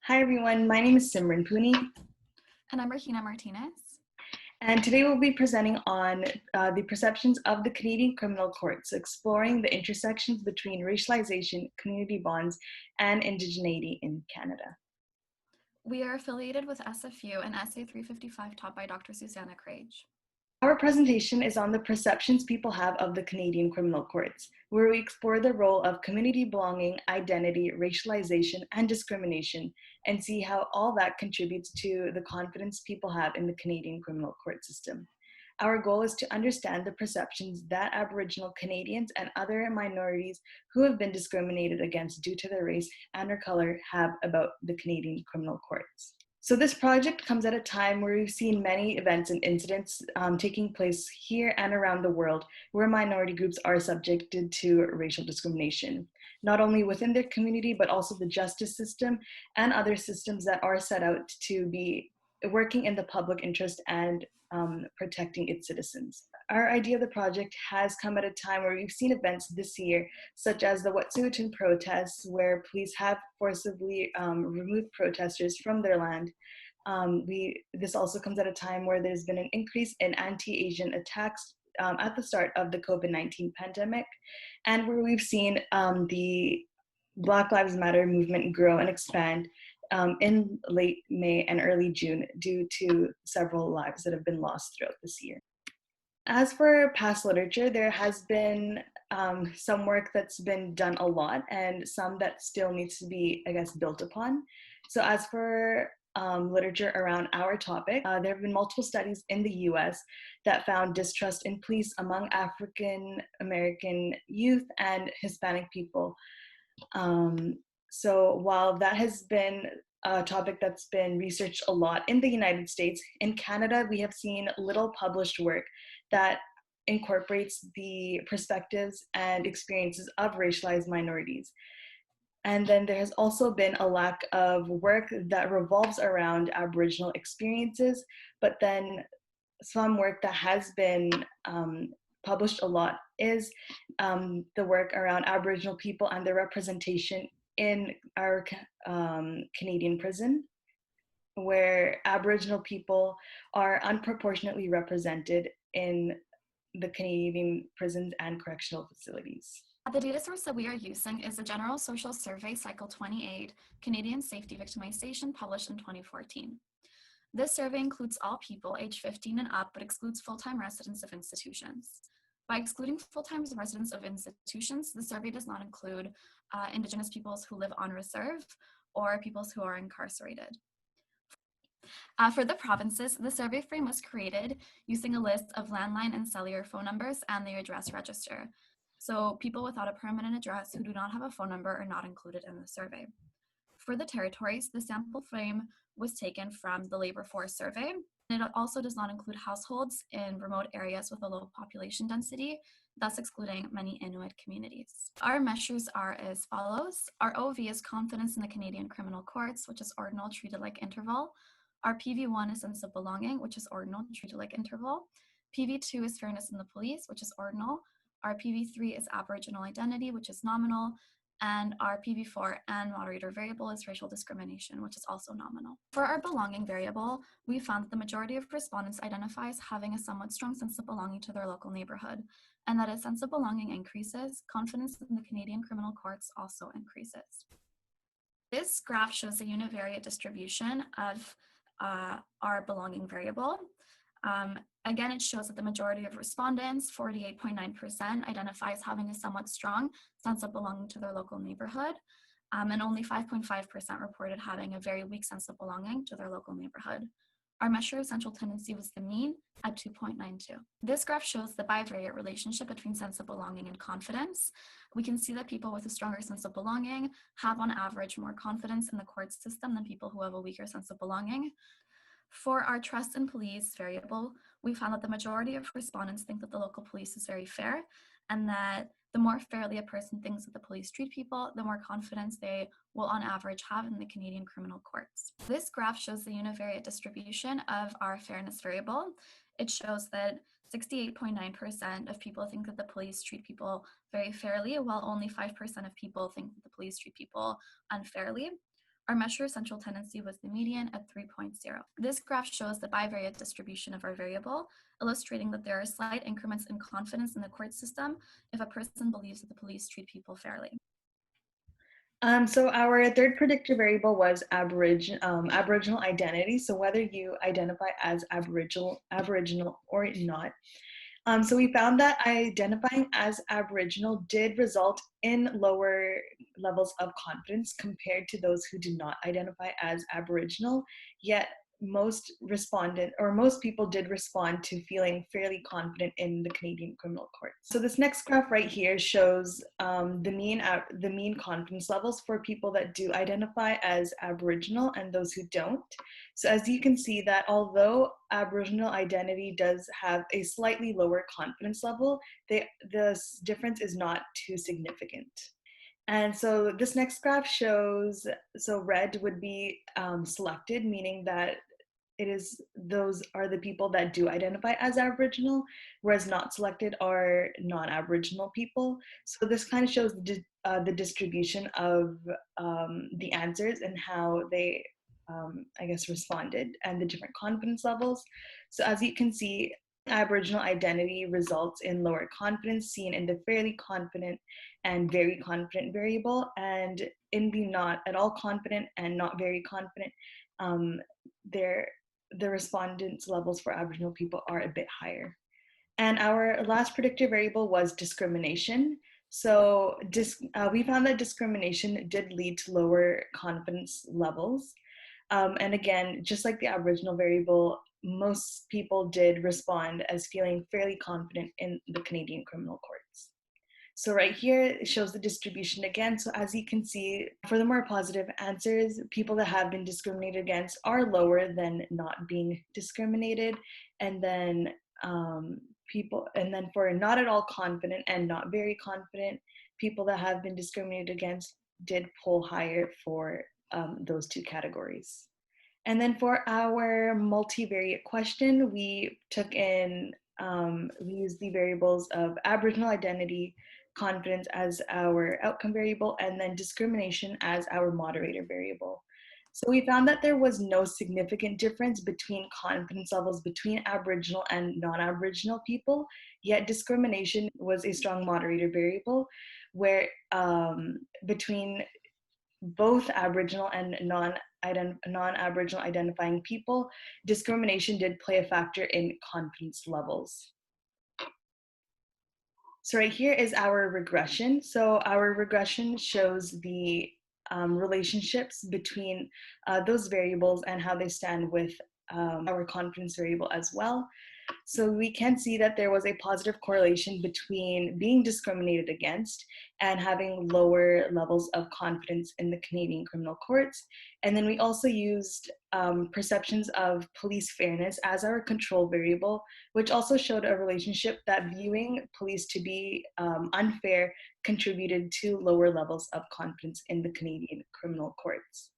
Hi everyone, my name is Simran Pooni, And I'm Martinez. and today we'll be presenting on the perceptions of the Canadian criminal courts, exploring the intersections between racialization, community bonds, and indigeneity in Canada. We are affiliated with SFU and SA 355 taught by Dr. Susanna Craig. Our presentation is on the perceptions people have of the Canadian criminal courts, where we explore the role of community belonging, identity, racialization, and discrimination, and see how all that contributes to the confidence people have in the Canadian criminal court system. Our goal is to understand the perceptions that Aboriginal Canadians and other minorities who have been discriminated against due to their race and or color have about the Canadian criminal courts. So this project comes at a time where we've seen many events and incidents taking place here and around the world where minority groups are subjected to racial discrimination, not only within their community, but also the justice system and other systems that are set out to be working in the public interest and protecting its citizens. Our idea of the project has come at a time where we've seen events this year, such as the Wet'suwet'en protests, where police have forcibly removed protesters from their land. This also comes at a time where there's been an increase in anti-Asian attacks at the start of the COVID-19 pandemic, and where we've seen the Black Lives Matter movement grow and expand in late May and early June due to several lives that have been lost throughout this year. As for past literature, there has been some work that's been done a lot and some that still needs to be, I guess, built upon. So as for literature around our topic, there have been multiple studies in the US that found distrust in police among African American youth and Hispanic people. So while that has been a topic that's been researched a lot in the United States, in Canada, we have seen little published work that incorporates the perspectives and experiences of racialized minorities. And then there has also been a lack of work that revolves around Aboriginal experiences, but then some work that has been published a lot is the work around Aboriginal people and their representation in our Canadian prison, where Aboriginal people are unproportionately represented in the Canadian prisons and correctional facilities. The data source that we are using is the General Social Survey Cycle 28, Canadian Safety Victimization, published in 2014. This survey includes all people aged 15 and up, but excludes full-time residents of institutions. By excluding full-time residents of institutions, the survey does not include Indigenous peoples who live on reserve or peoples who are incarcerated. For the provinces, the survey frame was created using a list of landline and cellular phone numbers and the address register. So people without a permanent address who do not have a phone number are not included in the survey. For the territories, the sample frame was taken from the labor force survey. It also does not include households in remote areas with a low population density, thus excluding many Inuit communities. Our measures are as follows. Our OV is confidence in the Canadian criminal courts, which is ordinal, treated like interval. Our PV1 is sense of belonging, which is ordinal, treated like interval. PV2 is fairness in the police, which is ordinal. Our PV3 is Aboriginal identity, which is nominal. And our PV4 and moderator variable is racial discrimination, which is also nominal. For our belonging variable, we found that the majority of respondents identify as having a somewhat strong sense of belonging to their local neighborhood, and that as sense of belonging increases, confidence in the Canadian criminal courts also increases. This graph shows the univariate distribution of our belonging variable. Again, it shows that the majority of respondents, 48.9%, identify as having a somewhat strong sense of belonging to their local neighborhood, and only 5.5% reported having a very weak sense of belonging to their local neighborhood. Our measure of central tendency was the mean at 2.92. This graph shows the bivariate relationship between sense of belonging and confidence. We can see that people with a stronger sense of belonging have on average more confidence in the court system than people who have a weaker sense of belonging. For our trust in police variable, we found that the majority of respondents think that the local police is very fair, and that the more fairly a person thinks that the police treat people, the more confidence they will on average have in the Canadian criminal courts. This graph shows the univariate distribution of our fairness variable. It shows that 68.9% of people think that the police treat people very fairly, while only 5% of people think that the police treat people unfairly. Our measure of central tendency was the median at 3.0. This graph shows the bivariate distribution of our variable, illustrating that there are slight increments in confidence in the court system if a person believes that the police treat people fairly. So our third predictor variable was Aboriginal identity. So whether you identify as Aboriginal or not. So we found that identifying as Aboriginal did result in lower levels of confidence compared to those who did not identify as Aboriginal, yet most people did respond to feeling fairly confident in the Canadian criminal courts. So this next graph right here shows the mean confidence levels for people that do identify as Aboriginal and those who don't. So as you can see that although Aboriginal identity does have a slightly lower confidence level, the difference is not too significant. And so this next graph shows, so red would be selected, meaning that those are the people that do identify as Aboriginal, whereas not selected are non-Aboriginal people. So this kind of shows the distribution of the answers and how they, I guess, responded and the different confidence levels. So as you can see, Aboriginal identity results in lower confidence seen in the fairly confident and very confident variable, and in the not at all confident and not very confident, the respondents levels for Aboriginal people are a bit higher. And our last predictor variable was discrimination. So we found that discrimination did lead to lower confidence levels. And again, just like the Aboriginal variable, most people did respond as feeling fairly confident in the Canadian criminal courts. So right here, it shows the distribution again. So as you can see, for the more positive answers, people that have been discriminated against are lower than not being discriminated. And then for not at all confident and not very confident, people that have been discriminated against did pull higher for those two categories. And then for our multivariate question, we used the variables of Aboriginal identity, confidence as our outcome variable, and then discrimination as our moderator variable. So we found that there was no significant difference between confidence levels between Aboriginal and non-Aboriginal people, yet discrimination was a strong moderator variable where between both Aboriginal and non-Aboriginal identifying people, discrimination did play a factor in confidence levels. So right here is our regression. So our regression shows the relationships between those variables and how they stand with our confidence variable as well. So we can see that there was a positive correlation between being discriminated against and having lower levels of confidence in the Canadian criminal courts. And then we also used perceptions of police fairness as our control variable, which also showed a relationship that viewing police to be unfair contributed to lower levels of confidence in the Canadian criminal courts.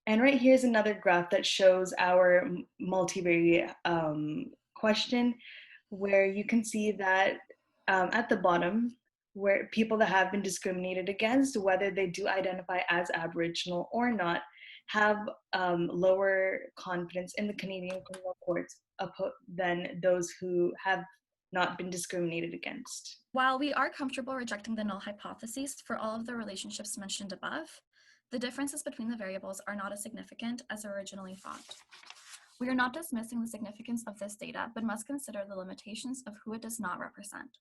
And right here is another graph that shows our multivariate question, where you can see that at the bottom, where people that have been discriminated against, whether they do identify as Aboriginal or not, have lower confidence in the Canadian criminal courts than those who have not been discriminated against. While we are comfortable rejecting the null hypotheses for all of the relationships mentioned above, the differences between the variables are not as significant as originally thought. We are not dismissing the significance of this data, but must consider the limitations of who it does not represent.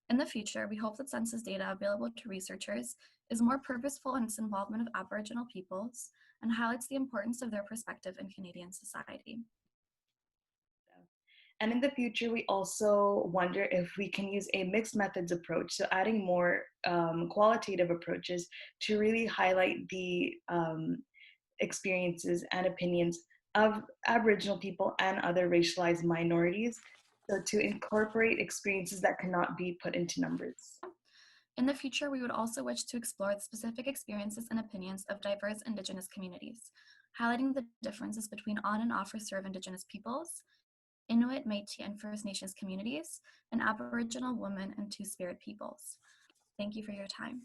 In the future, we hope that census data available to researchers is more purposeful in its involvement of Aboriginal peoples and highlights the importance of their perspective in Canadian society. And in the future, we also wonder if we can use a mixed methods approach, so adding more qualitative approaches to really highlight the experiences and opinions of Aboriginal people and other racialized minorities, so to incorporate experiences that cannot be put into numbers. In the future, we would also wish to explore the specific experiences and opinions of diverse Indigenous communities, highlighting the differences between on and off reserve Indigenous peoples, Inuit, Métis, and First Nations communities, and Aboriginal women and Two-Spirit peoples. Thank you for your time.